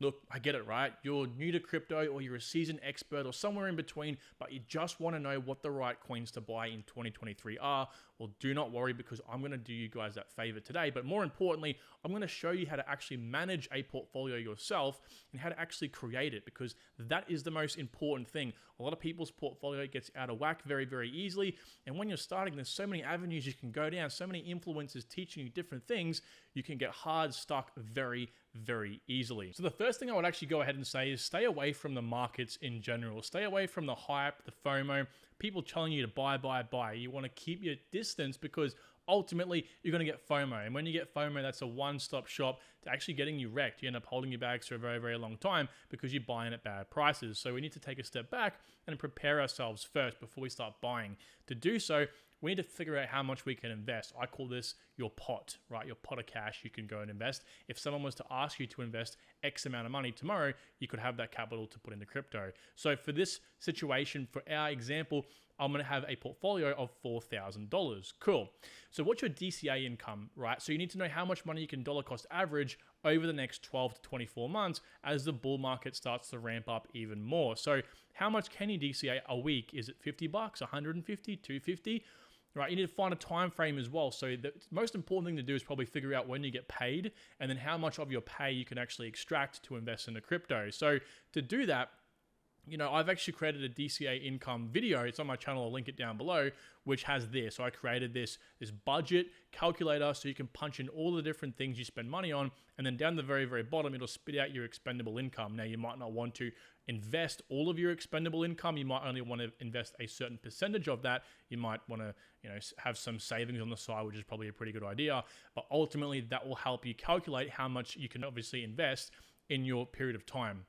Look, I get it, right? You're new to crypto or you're a seasoned expert or somewhere in between, but you just want to know what the right coins to buy in 2023 are. Well, do not worry because I'm going to do you guys that favor today. But more importantly, I'm going to show you how to actually manage a portfolio yourself and how to actually create it, because that is the most important thing. A lot of people's portfolio gets out of whack very, very easily. And when you're starting, there's so many avenues you can go down, so many influencers teaching you different things, you can get hard stuck very, very easily. So the first thing I would actually go ahead and say is stay away from the markets in general. Stay away from the hype, the FOMO, people telling you to buy. You want to keep your distance because ultimately you're going to get FOMO. And when you get FOMO, that's a one-stop shop to actually getting you wrecked. You end up holding your bags for a very, very long time because you're buying at bad prices. So we need to take a step back and prepare ourselves first before we start buying. To do so, we need to figure out how much we can invest. I call this your pot, right? Your pot of cash you can go and invest. If someone was to ask you to invest X amount of money tomorrow, you could have that capital to put into crypto. So for this situation, for our example, I'm going to have a portfolio of $4,000. Cool. So what's your DCA income, right? So you need to know how much money you can dollar cost average over the next 12 to 24 months as the bull market starts to ramp up even more. So how much can you DCA a week? Is it 50 bucks, 150, 250? Right, you need to find a time frame as well. So the most important thing to do is probably figure out when you get paid and then how much of your pay you can actually extract to invest into crypto. So to do that, I've actually created a DCA income video. It's on my channel. I'll link it down below, which has this. So I created this budget calculator so you can punch in all the different things you spend money on. And then down the very, very bottom, it'll spit out your expendable income. Now, you might not want to invest all of your expendable income. You might only want to invest a certain percentage of that. You might want to, have some savings on the side, which is probably a pretty good idea. But ultimately, that will help you calculate how much you can obviously invest in your period of time.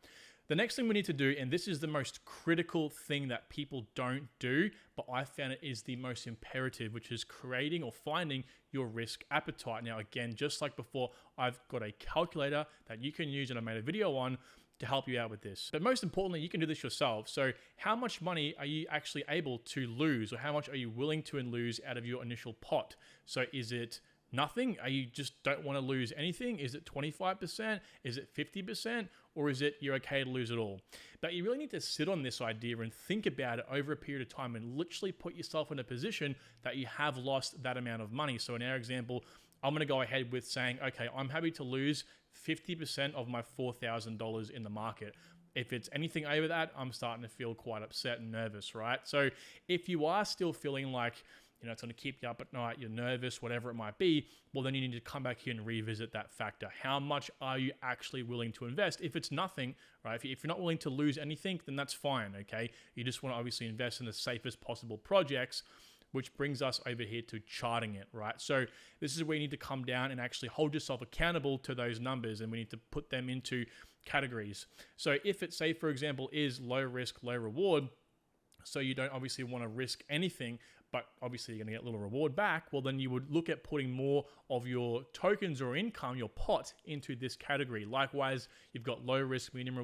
The next thing we need to do, and this is the most critical thing that people don't do, but I found it is the most imperative, which is creating or finding your risk appetite. Now, again, just like before, I've got a calculator that you can use and I made a video on to help you out with this. But most importantly, you can do this yourself. So how much money are you actually able to lose, or how much are you willing to lose out of your initial pot? So is it nothing? Are you just don't want to lose anything? Is it 25%? Is it 50%? Or is it you're okay to lose it all? But you really need to sit on this idea and think about it over a period of time and literally put yourself in a position that you have lost that amount of money. So in our example, I'm going to go ahead with saying, okay, I'm happy to lose 50% of my $4,000 in the market. If it's anything over that, I'm starting to feel quite upset and nervous, right? So if you are still feeling like, it's going to keep you up at night, you're nervous, whatever it might be, well, then you need to come back here and revisit that factor. How much are you actually willing to invest? If it's nothing, right? If you're not willing to lose anything, then that's fine, okay? You just want to obviously invest in the safest possible projects, which brings us over here to charting it, right? So this is where you need to come down and actually hold yourself accountable to those numbers, and we need to put them into categories. So if it, say, for example, is low risk, low reward, so you don't obviously want to risk anything, but obviously you're going to get a little reward back, well, then you would look at putting more of your tokens or income, your pot, into this category. Likewise, you've got low risk, medium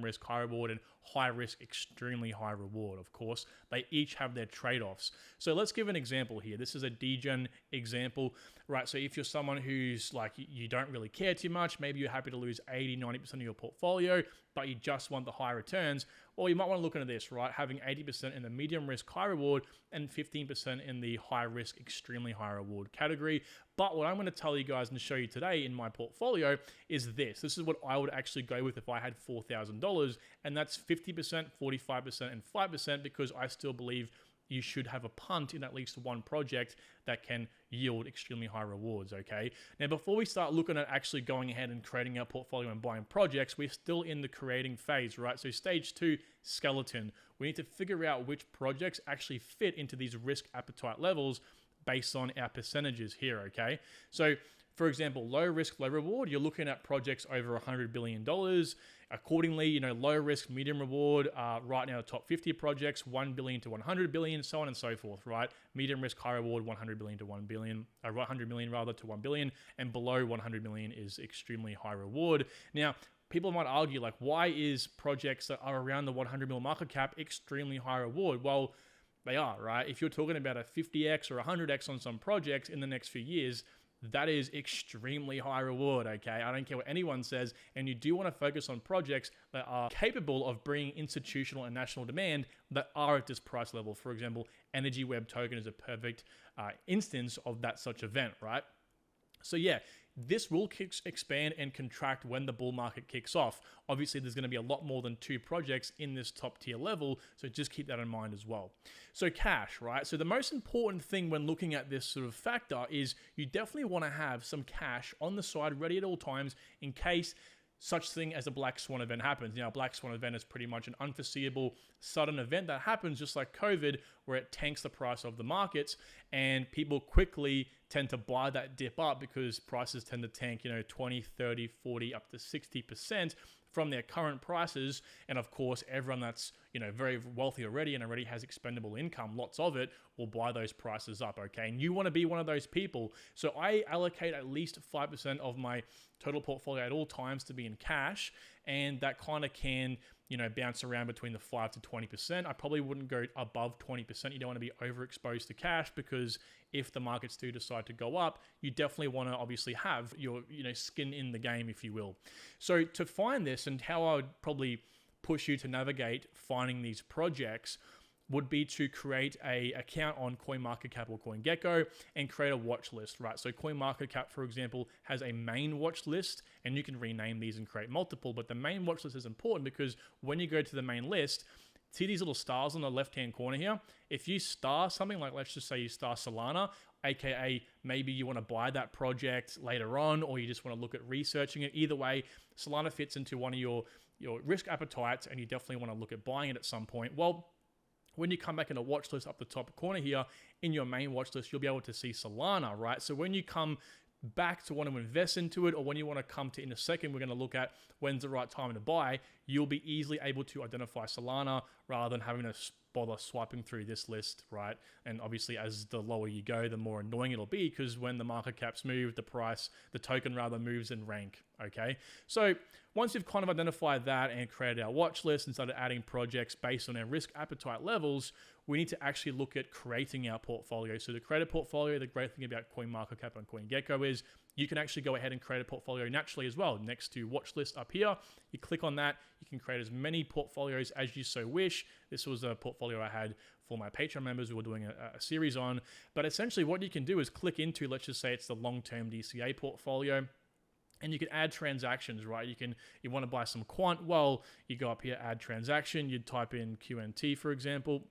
risk, high reward, and high risk, extremely high reward, of course. They each have their trade-offs. So let's give an example here. This is a degen example, right? So if you're someone who's like, you don't really care too much, maybe you're happy to lose 80, 90% of your portfolio, but you just want the high returns, or you might want to look into this, right? Having 80% in the medium risk, high reward, and 15% in the high risk, extremely high reward category. But what I'm going to tell you guys and show you today in my portfolio is this. This is what I would actually go with if I had $4,000, and that's 50%, 45%, and 5%, because I still believe you should have a punt in at least one project that can yield extremely high rewards, okay? Now, before we start looking at actually going ahead and creating our portfolio and buying projects, we're still in the creating phase, right? So stage 2, skeleton. We need to figure out which projects actually fit into these risk appetite levels based on our percentages here, okay? So for example, low risk, low reward, you're looking at projects over $100 billion. Accordingly, low risk, medium reward, right now the top 50 projects, 1 billion to 100 billion, so on and so forth, right? Medium risk, high reward, 100 billion to 1 billion, 100 million rather to 1 billion, and below 100 million is extremely high reward. Now, people might argue, like, why is projects that are around the 100 mil market cap extremely high reward? Well, they are, right? If you're talking about a 50x or 100x on some projects in the next few years, that is extremely high reward, okay? I don't care what anyone says, and you do want to focus on projects that are capable of bringing institutional and national demand that are at this price level. For example, Energy Web token is a perfect instance of that such event, right? So yeah, this will expand and contract when the bull market kicks off. Obviously, there's going to be a lot more than 2 projects in this top tier level, so just keep that in mind as well. So cash, right? So the most important thing when looking at this sort of factor is you definitely want to have some cash on the side ready at all times in case such thing as a black swan event happens. A black swan event is pretty much an unforeseeable sudden event that happens just like COVID, where it tanks the price of the markets and people quickly tend to buy that dip up because prices tend to tank, 20, 30, 40, up to 60% from their current prices. And of course, everyone that's, very wealthy already and already has expendable income, lots of it, will buy those prices up, okay? And you want to be one of those people. So I allocate at least 5% of my total portfolio at all times to be in cash, and that kind of can, bounce around between the 5 to 20%. I probably wouldn't go above 20%. You don't want to be overexposed to cash because if the markets do decide to go up, you definitely want to obviously have your, skin in the game, if you will. So to find this, and how I would probably push you to navigate finding these projects, would be to create a account on CoinMarketCap or CoinGecko and create a watch list, right? So CoinMarketCap, for example, has a main watch list, and you can rename these and create multiple, but the main watch list is important because when you go to the main list, see these little stars on the left-hand corner here? If you star something, like let's just say you star Solana, aka maybe you want to buy that project later on, or you just want to look at researching it. Either way, Solana fits into one of your risk appetites, and you definitely want to look at buying it at some point. Well, when you come back in a watch list up the top corner here, in your main watch list, you'll be able to see Solana, right? So when you come back to want to invest into it, or when you want to come to, in a second, we're going to look at when's the right time to buy, you'll be easily able to identify Solana rather than having to bother swiping through this list, right? And obviously, as the lower you go, the more annoying it'll be because when the market caps move, the token rather moves in rank, okay? So once you've kind of identified that and created our watch list and started adding projects based on our risk appetite levels, we need to actually look at creating our portfolio. So to create a portfolio, the great thing about CoinMarketCap and CoinGecko is you can actually go ahead and create a portfolio naturally as well. Next to watch list up here, you click on that, you can create as many portfolios as you so wish. This was a portfolio I had for my Patreon members who were doing a series on. But essentially what you can do is click into, let's just say it's the long-term DCA portfolio, and you can add transactions, right? You want to buy some quant, well, you go up here, add transaction, you'd type in QNT, for example.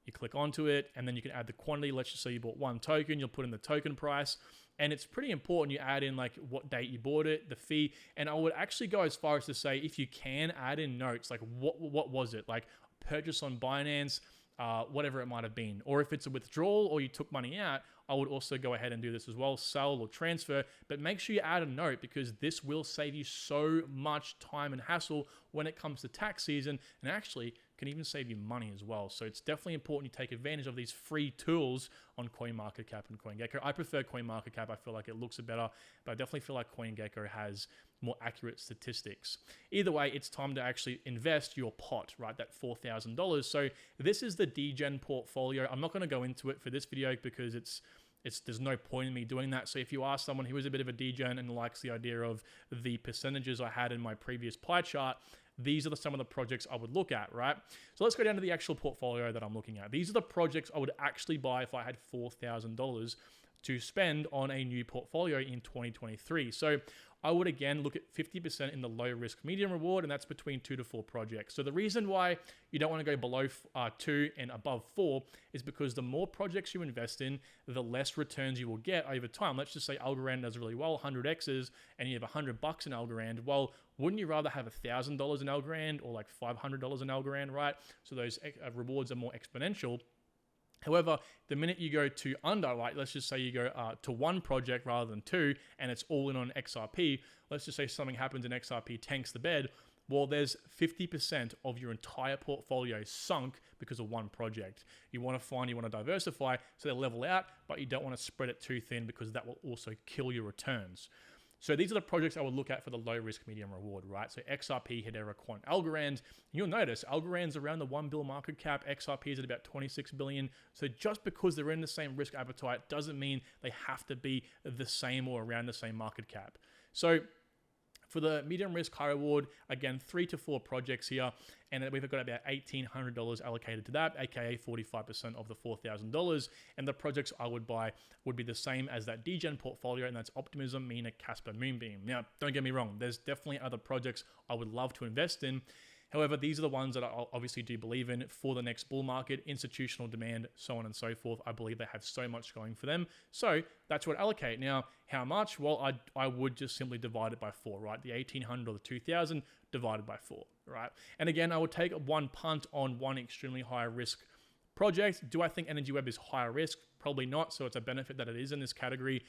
You click onto it, and then you can add the quantity. Let's just say you bought 1 token, you'll put in the token price. And it's pretty important you add in like what date you bought it, the fee. And I would actually go as far as to say, if you can, add in notes, like what was it? Like purchase on Binance, whatever it might have been. Or if it's a withdrawal or you took money out, I would also go ahead and do this as well, sell or transfer. But make sure you add a note because this will save you so much time and hassle when it comes to tax season, and actually can even save you money as well. So it's definitely important you take advantage of these free tools on CoinMarketCap and CoinGecko. I prefer CoinMarketCap. I feel like it looks better, but I definitely feel like CoinGecko has more accurate statistics. Either way, it's time to actually invest your pot, right? That $4,000. So this is the DGen portfolio. I'm not going to go into it for this video because there's no point in me doing that. So if you are someone who is a bit of a DGen and likes the idea of the percentages I had in my previous pie chart, these are some of the projects I would look at, right? So let's go down to the actual portfolio that I'm looking at. These are the projects I would actually buy if I had $4,000 to spend on a new portfolio in 2023. So I would again look at 50% in the low risk medium reward, and that's between 2 to 4 projects. So the reason why you don't want to go below 2 and above 4 is because the more projects you invest in, the less returns you will get over time. Let's just say Algorand does really well, 100x's, and you have $100 in Algorand. Well, wouldn't you rather have $1,000 in Algorand or like $500 in Algorand, right? So those rewards are more exponential. However, the minute you go to under, like let's just say you go to 1 project rather than 2, and it's all in on XRP, let's just say something happens and XRP tanks the bed, well, there's 50% of your entire portfolio sunk because of 1 project. You want to diversify so they level out, but you don't want to spread it too thin because that will also kill your returns. So these are the projects I would look at for the low risk, medium reward, right? So XRP, Hedera, Quant, Algorand. You'll notice Algorand's around the 1 bill market cap. XRP is at about 26 billion. So just because they're in the same risk appetite doesn't mean they have to be the same or around the same market cap. So for the medium risk, high reward, again, 3 to 4 projects here, and we've got about $1,800 allocated to that, aka 45% of the $4,000. And the projects I would buy would be the same as that DGen portfolio, and that's Optimism, Mina, Casper, Moonbeam. Now, don't get me wrong, there's definitely other projects I would love to invest in. However, these are the ones that I obviously do believe in for the next bull market, institutional demand, so on and so forth. I believe they have so much going for them. So that's what I allocate. Now, how much? Well, I would just simply divide it by 4, right? The 1,800 or the 2,000 divided by 4, right? And again, I would take one punt on one extremely high risk project. Do I think Energy Web is higher risk? Probably not. So it's a benefit that it is in this category.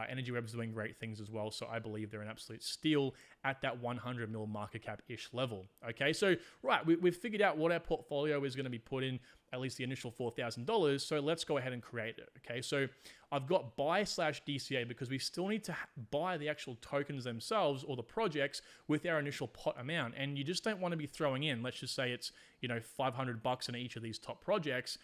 Energy Web is doing great things as well. So I believe they're an absolute steal at that 100 mil market cap-ish level. Okay, so right, we've figured out what our portfolio is going to be put in, at least the initial $4,000. So let's go ahead and create it. Okay, so I've got buy/DCA because we still need to buy the actual tokens themselves or the projects with our initial pot amount. And you just don't want to be throwing in, let's just say it's, $500 in each of these top projects.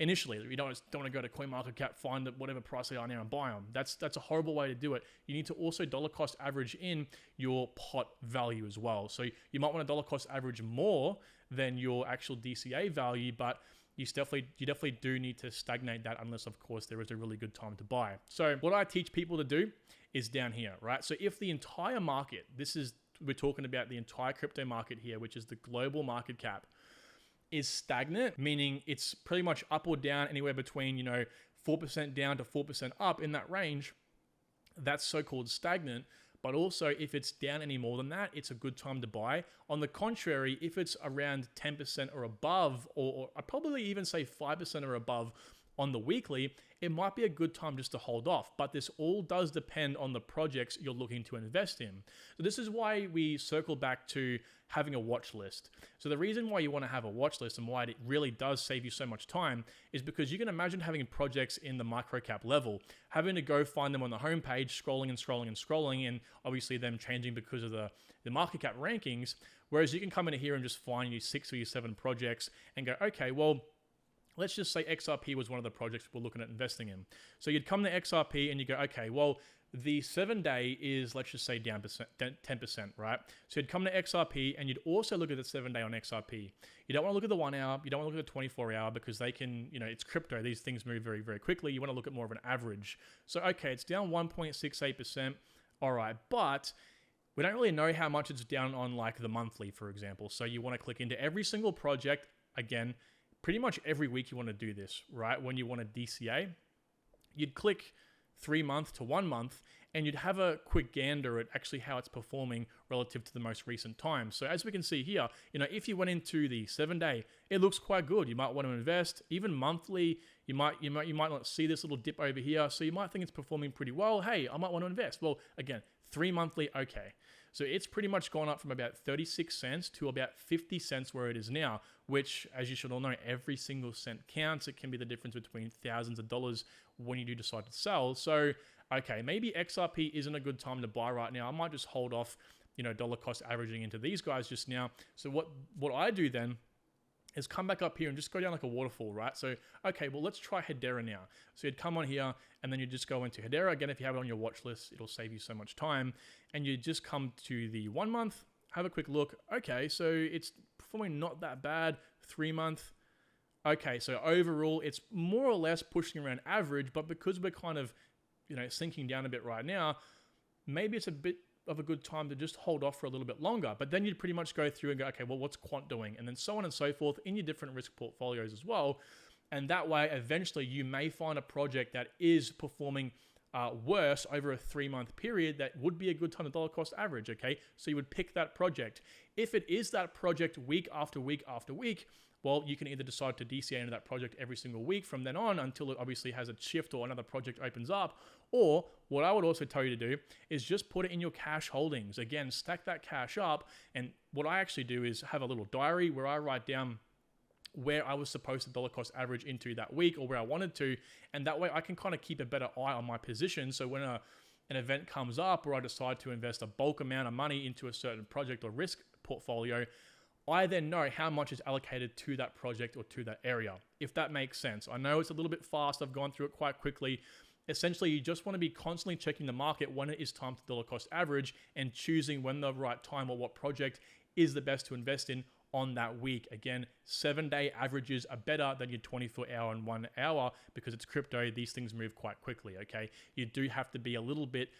Initially, you don't want to go to CoinMarketCap, find whatever price they are now and buy them. That's a horrible way to do it. You need to also dollar cost average in your pot value as well. So you might want to dollar cost average more than your actual DCA value, but you definitely do need to stagnate that unless, of course, there is a really good time to buy. So what I teach people to do is down here, right? So if the entire market, we're talking about the entire crypto market here, which is the global market cap, is stagnant, meaning it's pretty much up or down anywhere between 4% down to 4% up in that range, that's so-called stagnant. But also if it's down any more than that, it's a good time to buy. On the contrary, if it's around 10% or above, or I'd probably even say 5% or above on the weekly, it might be a good time just to hold off. But this all does depend on the projects you're looking to invest in. So this is why we circle back to having a watch list. So the reason why you want to have a watch list and why it really does save you so much time is because you can imagine having projects in the microcap level, having to go find them on the homepage, scrolling and scrolling and scrolling, and obviously them changing because of the market cap rankings. Whereas you can come in here and just find your 6 or your 7 projects and go, okay, well, let's just say XRP was one of the projects we're looking at investing in. So you'd come to XRP and you go, okay, well, the 7-day is, let's just say, down 10%, right? So you'd come to XRP and you'd also look at the 7-day on XRP. You don't want to look at the 1 hour. You don't want to look at the 24 hour because they can, it's crypto. These things move very, very quickly. You want to look at more of an average. So, okay, it's down 1.68%. All right, but we don't really know how much it's down on like the monthly, for example. So you want to click into every single project. Again, pretty much every week you want to do this, right? When you want a DCA, you'd click 3 month to 1 month, and you'd have a quick gander at actually how it's performing relative to the most recent time. So as we can see here, if you went into the 7-day, it looks quite good. You might want to invest. Even monthly, you might not see this little dip over here, so you might think it's performing pretty well. Hey, I might want to invest. Well, again, 3 monthly, okay. So it's pretty much gone up from about 36 cents to about 50 cents where it is now, which, as you should all know, every single cent counts. It can be the difference between thousands of dollars when you do decide to sell. So, okay, maybe XRP isn't a good time to buy right now. I might just hold off, dollar cost averaging into these guys just now. So what I do then is come back up here and just go down like a waterfall, right? So, okay, well, let's try Hedera now. So you'd come on here and then you just go into Hedera. Again, if you have it on your watch list, it'll save you so much time. And you just come to the 1 month, have a quick look. Okay, so it's performing not that bad. 3 month. Okay, so overall, it's more or less pushing around average, but because we're kind of, sinking down a bit right now, maybe it's a bit of a good time to just hold off for a little bit longer. But then you'd pretty much go through and go, okay, well, what's Quant doing? And then so on and so forth in your different risk portfolios as well. And that way, eventually, you may find a project that is performing worse over a 3-month period that would be a good time to dollar cost average, okay? So you would pick that project. If it is that project week after week after week, well, you can either decide to DCA into that project every single week from then on until it obviously has a shift or another project opens up. Or what I would also tell you to do is just put it in your cash holdings. Again, stack that cash up. And what I actually do is have a little diary where I write down where I was supposed to dollar cost average into that week or where I wanted to. And that way I can kind of keep a better eye on my position. So when an event comes up or I decide to invest a bulk amount of money into a certain project or risk portfolio, I then know how much is allocated to that project or to that area, if that makes sense. I know it's a little bit fast. I've gone through it quite quickly. Essentially, you just want to be constantly checking the market when it is time to dollar cost average and choosing when the right time or what project is the best to invest in on that week. Again, 7-day averages are better than your 24-hour and 1 hour because it's crypto. These things move quite quickly, okay? You do have to be a little bit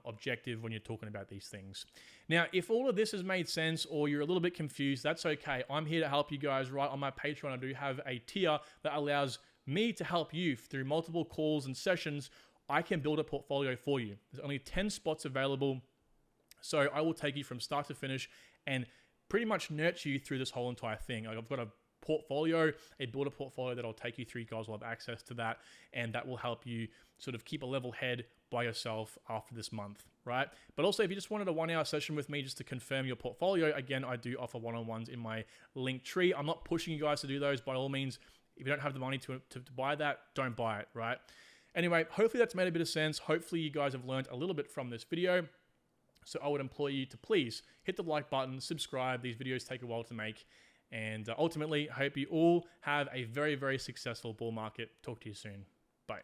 objective when you're talking about these things. Now, if all of this has made sense or you're a little bit confused, that's okay. I'm here to help you guys, right? On my Patreon, I do have a tier that allows me to help you through multiple calls and sessions. I can build a portfolio for you. There's only 10 spots available. So I will take you from start to finish and pretty much nurture you through this whole entire thing. Like I've got a portfolio, a builder portfolio that I'll take you through. You guys will have access to that, and that will help you sort of keep a level head by yourself after this month, right? But also, if you just wanted a 1 hour session with me just to confirm your portfolio, again, I do offer one-on-ones in my link tree. I'm not pushing you guys to do those by all means. If you don't have the money to buy that, don't buy it, right? Anyway, hopefully that's made a bit of sense. Hopefully you guys have learned a little bit from this video. So I would implore you to please hit the like button, subscribe. These videos take a while to make. And ultimately, I hope you all have a very, very successful bull market. Talk to you soon.